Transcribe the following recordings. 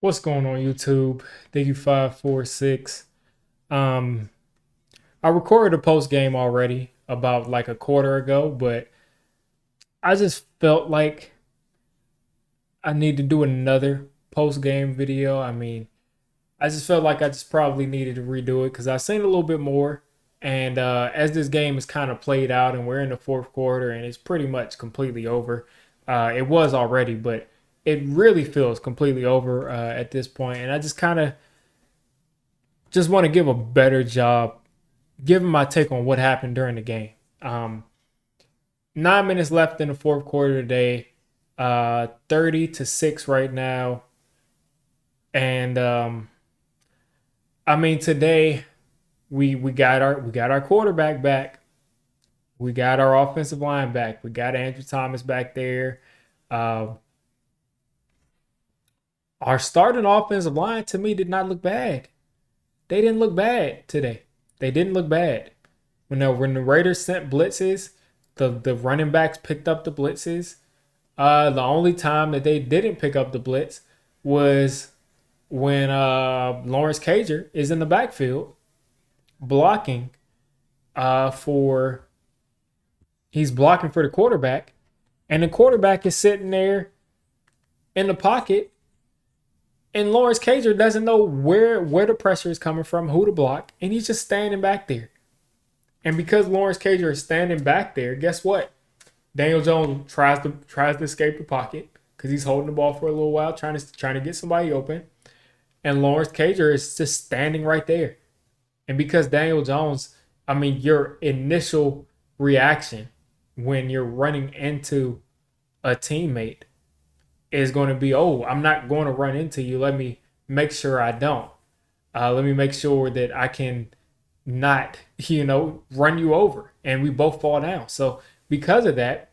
What's going on YouTube? Diggy546. Um, I recorded a post game already about like a quarter ago, but I just felt like I need to do another post game video. I just felt like I just probably needed to redo it because I seen a little bit more. And as this game is kind of played out and we're in the fourth quarter and it's pretty much completely over, it was already, but it really feels completely over at this point. And I just kind of just want to give a better job giving my take on what happened during the game. 9 minutes left in the fourth quarter today, 30-6 right now, and today we got our quarterback back, we got our offensive line back, we got Andrew Thomas back there. Uh, our starting offensive line to me did not look bad. They didn't look bad today. They didn't look bad. When the Raiders sent blitzes, the running backs picked up the blitzes. The only time that they didn't pick up the blitz was when Lawrence Cager is in the backfield blocking for he's blocking for the quarterback, and the quarterback is sitting there in the pocket, and Lawrence Cager doesn't know where the pressure is coming from, who to block, and he's just standing back there. And because Lawrence Cager is standing back there, guess what? Daniel Jones tries to escape the pocket because he's holding the ball for a little while, trying to get somebody open. And Lawrence Cager is just standing right there. And because Daniel Jones, your initial reaction when you're running into a teammate is going to be, oh, I'm not going to run into you. Let me make sure I don't. Let me make sure that I can not, run you over and we both fall down. So because of that,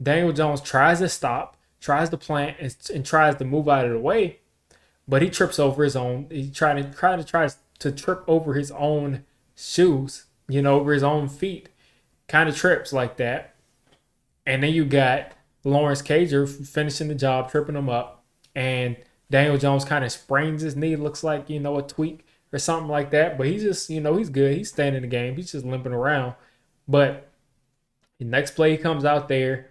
Daniel Jones tries to stop, tries to plant, and tries to move out of the way, but he trips over his own. He tries to trip over his own shoes, over his own feet, kind of trips like that. And then you got Lawrence Cager finishing the job, tripping him up, and Daniel Jones kind of sprains his knee. Looks like a tweak or something like that. But he's just he's good. He's staying in the game. He's just limping around. But the next play he comes out there,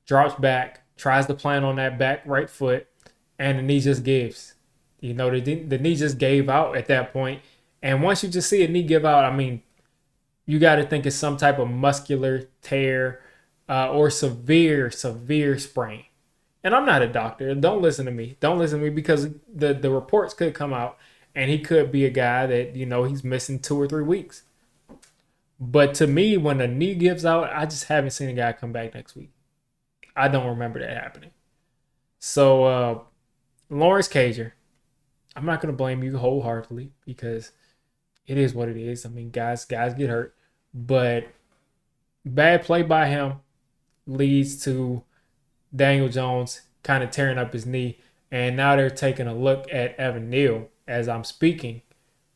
drops back, tries to plant on that back right foot, and the knee just gives. The knee just gave out at that point. And once you just see a knee give out, you got to think it's some type of muscular tear or severe sprain. And I'm not a doctor. Don't listen to me. Don't listen to me because the reports could come out and he could be a guy that, he's missing 2 or 3 weeks. But to me, when a knee gives out, I just haven't seen a guy come back next week. I don't remember that happening. So, Lawrence Cager, I'm not going to blame you wholeheartedly because it is what it is. Guys get hurt. But bad play by him leads to Daniel Jones kind of tearing up his knee. And now they're taking a look at Evan Neal as I'm speaking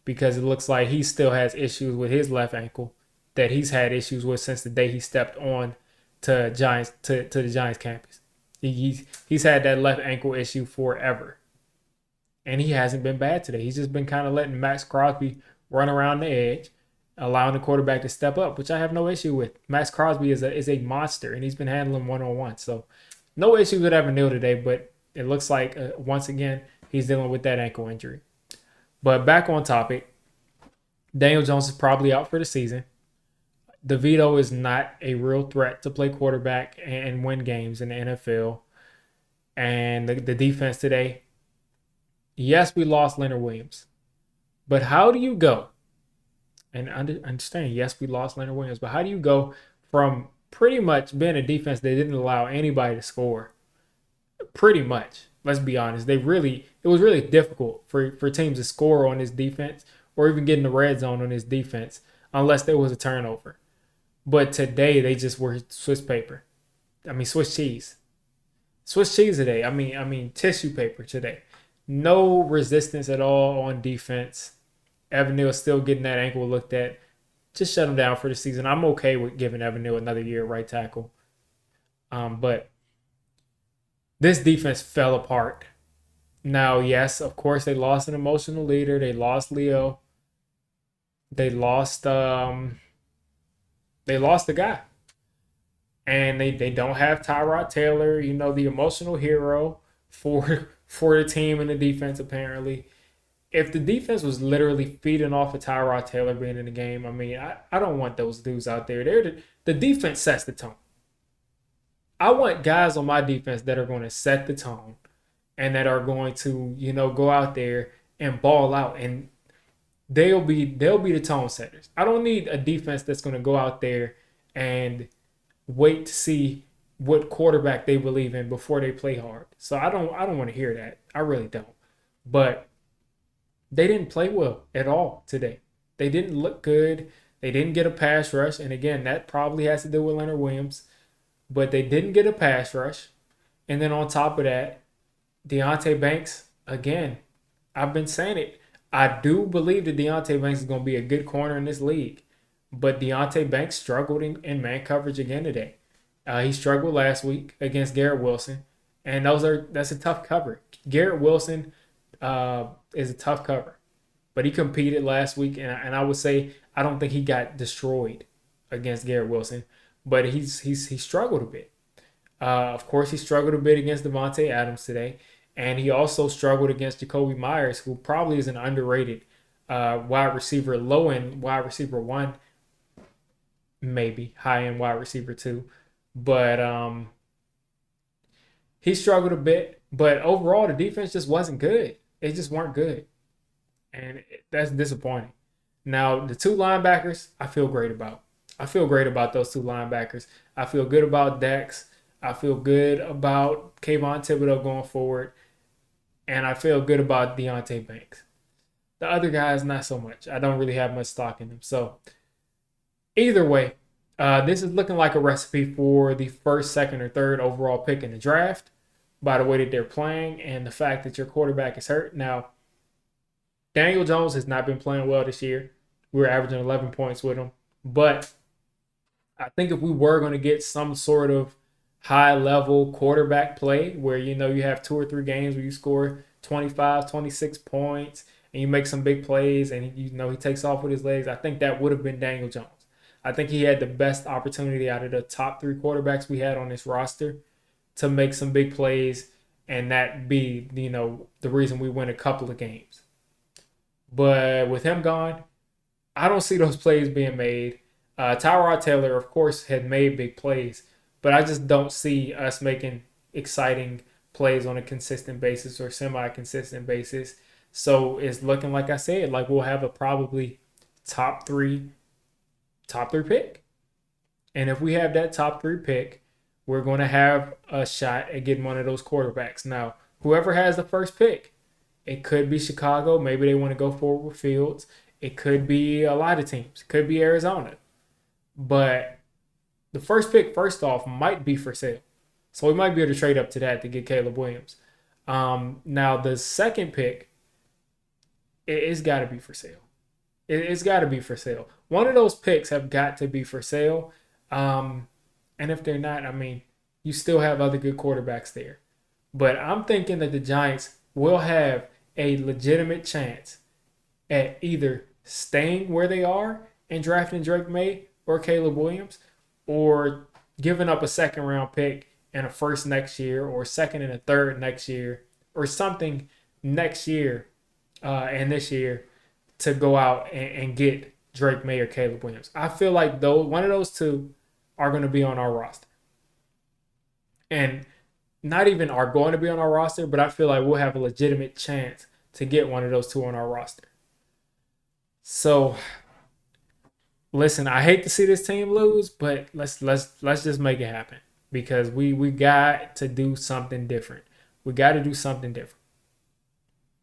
because it looks like he still has issues with his left ankle that he's had issues with since the day he stepped on to the Giants campus. He's had that left ankle issue forever. And he hasn't been bad today. He's just been kind of letting Max Crosby run around the edge, allowing the quarterback to step up, which I have no issue with. Max Crosby is a monster, and he's been handling one-on-one. So no issues with Evan Neal today, but it looks like, once again, he's dealing with that ankle injury. But back on topic, Daniel Jones is probably out for the season. DeVito is not a real threat to play quarterback and win games in the NFL. And the defense today, yes, we lost Leonard Williams. But how do you go? And understand, yes, we lost Leonard Williams, but how do you go from pretty much being a defense that didn't allow anybody to score? Pretty much, let's be honest. It was really difficult for teams to score on this defense or even get in the red zone on this defense unless there was a turnover. But today they just were Swiss paper. Swiss cheese. Swiss cheese today. Tissue paper today. No resistance at all on defense. Evan Neal still getting that ankle looked at. Just shut him down for the season. I'm okay with giving Evan Neal another year at right tackle. But this defense fell apart. Now, yes, of course, they lost an emotional leader. They lost Leo. They lost they lost the guy. And they don't have Tyrod Taylor, the emotional hero for the team and the defense apparently. If the defense was literally feeding off of Tyrod Taylor being in the game, I mean, I don't want those dudes out there. The defense sets the tone. I want guys on my defense that are going to set the tone and that are going to, go out there and ball out, and they'll be the tone setters. I don't need a defense that's going to go out there and wait to see what quarterback they believe in before they play hard. So I don't want to hear that. I really don't. But they didn't play well at all today. They didn't look good. They didn't get a pass rush, and again, that probably has to do with Leonard Williams. But they didn't get a pass rush, and then on top of that, Deontay Banks, again, I've been saying it. I do believe that Deontay Banks is going to be a good corner in this league. But Deontay Banks struggled in man coverage again today. He struggled last week against Garrett Wilson. And that's a tough cover. Garrett Wilson is a tough cover. But he competed last week, and I would say I don't think he got destroyed against Garrett Wilson. But he struggled a bit. Of course, he struggled a bit against Devontae Adams today. And he also struggled against Jacoby Myers, who probably is an underrated wide receiver, low end wide receiver one, maybe high end wide receiver two. But he struggled a bit. But overall, the defense just wasn't good. They just weren't good. And that's disappointing. Now, the two linebackers, I feel great about. I feel great about those two linebackers. I feel good about Dex. I feel good about Kayvon Thibodeau going forward. And I feel good about Deontay Banks. The other guys, not so much. I don't really have much stock in them. So, either way, this is looking like a recipe for the first, second, or third overall pick in the draft by the way that they're playing and the fact that your quarterback is hurt. Now, Daniel Jones has not been playing well this year. We're averaging 11 points with him. But I think if we were going to get some sort of high-level quarterback play where, you have 2 or 3 games where you score 25, 26 points and you make some big plays and, he takes off with his legs, I think that would have been Daniel Jones. I think he had the best opportunity out of the top 3 quarterbacks we had on this roster to make some big plays and that be, the reason we win a couple of games. But with him gone, I don't see those plays being made. Tyrod Taylor, of course, had made big plays, but I just don't see us making exciting plays on a consistent basis or semi-consistent basis. So it's looking like I said, like we'll have a probably top three pick. And if we have that top 3 pick, we're going to have a shot at getting one of those quarterbacks. Now, whoever has the first pick, it could be Chicago. Maybe they want to go forward with Fields. It could be a lot of teams. It could be Arizona. But the first pick, first off, might be for sale. So we might be able to trade up to that to get Caleb Williams. Now, the second pick, it's got to be for sale. It's got to be for sale. One of those picks have got to be for sale. And if they're not, I mean, you still have other good quarterbacks there. But I'm thinking that the Giants will have a legitimate chance at either staying where they are and drafting Drake May or Caleb Williams, or giving up a second round pick and a first next year, or second and a third next year, or something next year and this year to go out and get Drake May or Caleb Williams. I feel like one of those two are going to be on our roster. And not even are going to be on our roster, but I feel like we'll have a legitimate chance to get one of those two on our roster. So, listen, I hate to see this team lose, but let's just make it happen because we got to do something different. We got to do something different.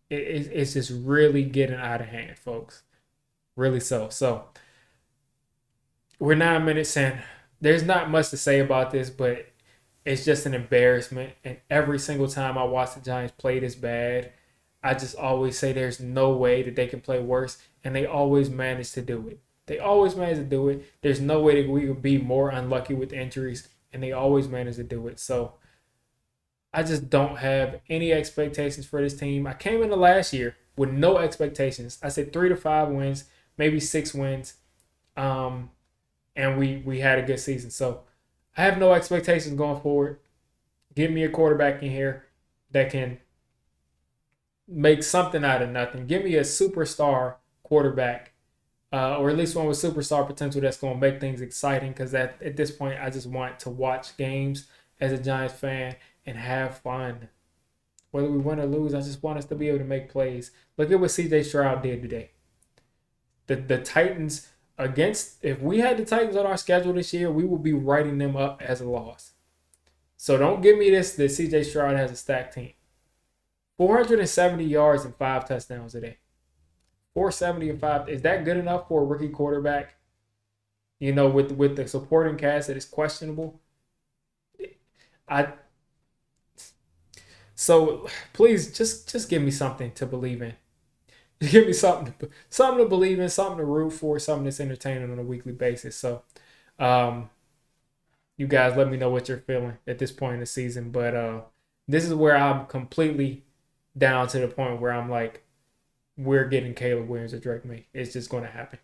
It's just really getting out of hand, folks. Really so. So, we're 9 minutes in. There's not much to say about this, but it's just an embarrassment. And every single time I watch the Giants play this bad, I just always say there's no way that they can play worse. And they always manage to do it. There's no way that we would be more unlucky with injuries. And they always manage to do it. So I just don't have any expectations for this team. I came into last year with no expectations. I said 3 to 5 wins, maybe 6 wins, um, and we had a good season. So I have no expectations going forward. Give me a quarterback in here that can make something out of nothing. Give me a superstar quarterback, or at least one with superstar potential that's going to make things exciting. Because at this point, I just want to watch games as a Giants fan and have fun. Whether we win or lose, I just want us to be able to make plays. Look at what CJ Stroud did today. The Titans against, if we had the Titans on our schedule this year, we would be writing them up as a loss. So don't give me this that CJ Stroud has a stacked team. 470 yards and 5 touchdowns today. 470 and 5. Is that good enough for a rookie quarterback? With the supporting cast that is questionable. I So please just give me something to believe in. Give me something to believe in, something to root for, something that's entertaining on a weekly basis. So um you guys let me know what you're feeling at this point in the season. But this is where I'm completely down to the point where I'm like, we're getting Caleb Williams or Drake May. It's just going to happen.